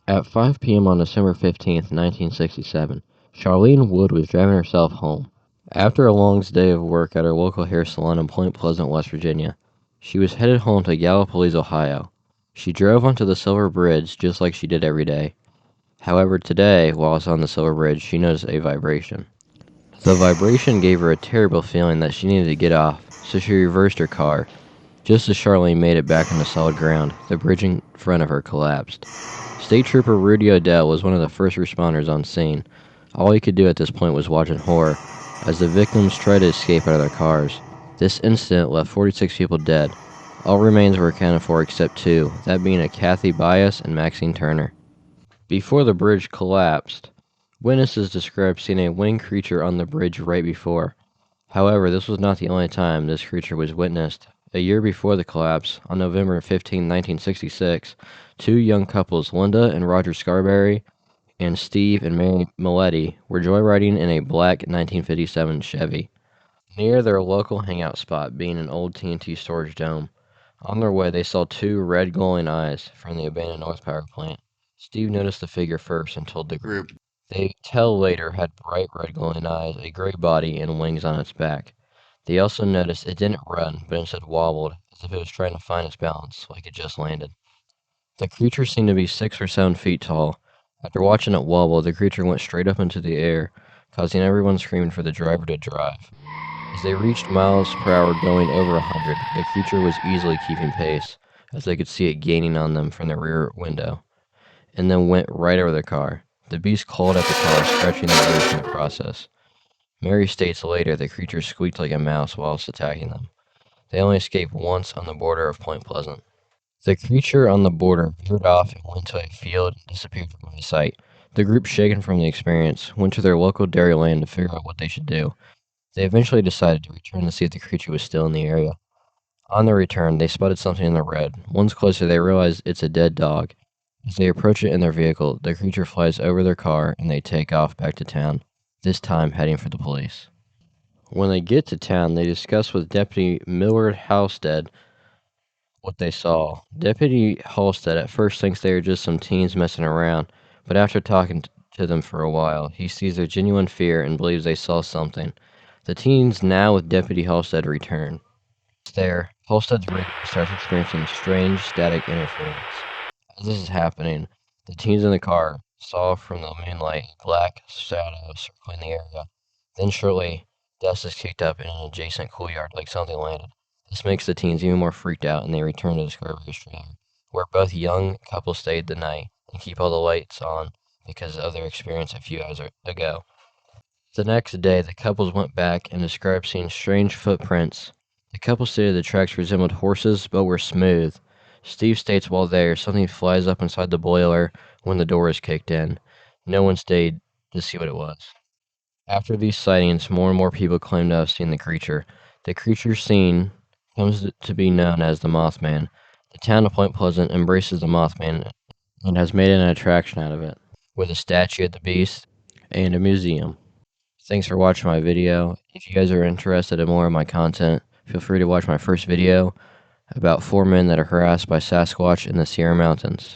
At 5 p.m. on December 15th, 1967, Charlene Wood was driving herself home. After a long day of work at her local hair salon in Point Pleasant, West Virginia, she was headed home to Gallipolis, Ohio. She drove onto the Silver Bridge just like she did every day. However, today, while on the Silver Bridge, she noticed a vibration. The vibration gave her a terrible feeling that she needed to get off, so she reversed her car. Just as Charlene made it back on the solid ground, the bridge in front of her collapsed. State Trooper Rudy Odell was one of the first responders on scene. All he could do at this point was watch in horror as the victims tried to escape out of their cars. This incident left 46 people dead. All remains were accounted for except two, that being a Kathy Bias and Maxine Turner. Before the bridge collapsed, witnesses described seeing a winged creature on the bridge right before. However, this was not the only time this creature was witnessed. A year before the collapse, on November 15, 1966, two young couples, Linda and Roger Scarberry, and Steve and Mary Milletti, were joyriding in a black 1957 Chevy near their local hangout spot, being an old TNT storage dome. On their way, they saw two red glowing eyes from the abandoned North Power plant. Steve noticed the figure first and told the group. They tell later had bright red glowing eyes, a gray body, and wings on its back. They also noticed it didn't run, but instead wobbled, as if it was trying to find its balance, like it just landed. The creature seemed to be 6 or 7 feet tall. After watching it wobble, the creature went straight up into the air, causing everyone screaming for the driver to drive. As they reached miles per hour going over 100, the creature was easily keeping pace, as they could see it gaining on them from the rear window, and then went right over the car. The beast clawed at the car, scratching the roof in the process. Mary states later the creature squeaked like a mouse whilst attacking them. They only escaped once on the border of Point Pleasant. The creature on the border veered off and went to a field and disappeared from my sight. The group, shaken from the experience, went to their local dairyland to figure out what they should do. They eventually decided to return to see if the creature was still in the area. On their return, they spotted something in the red. Once closer, they realized it's a dead dog. As they approach it in their vehicle, the creature flies over their car and they take off back to town, this time heading for the police. When they get to town, they discuss with Deputy Millard Halstead what they saw. Deputy Halstead at first thinks they are just some teens messing around, but after talking to them for a while, he sees their genuine fear and believes they saw something. The teens, now with Deputy Halstead, return. There, Halstead's radio starts experiencing strange static interference. As this is happening, the teens in the car saw from the moonlight a black shadow circling the area. Then shortly, dust is kicked up in an adjacent schoolyard like something landed. This makes the teens even more freaked out, and they return to the Scarberry's trailer, where both young couples stayed the night and keep all the lights on because of their experience a few hours ago. The next day, the couples went back and described seeing strange footprints. The couple stated the tracks resembled horses but were smooth. Steve states while there, something flies up inside the boiler when the door is kicked in. No one stayed to see what it was. After these sightings, more and more people claim to have seen the creature. The creature seen comes to be known as the Mothman. The town of Point Pleasant embraces the Mothman and has made an attraction out of it, with a statue of the beast and a museum. Thanks for watching my video. If you guys are interested in more of my content, feel free to watch my first video about 4 men that are harassed by Sasquatch in the Sierra Mountains.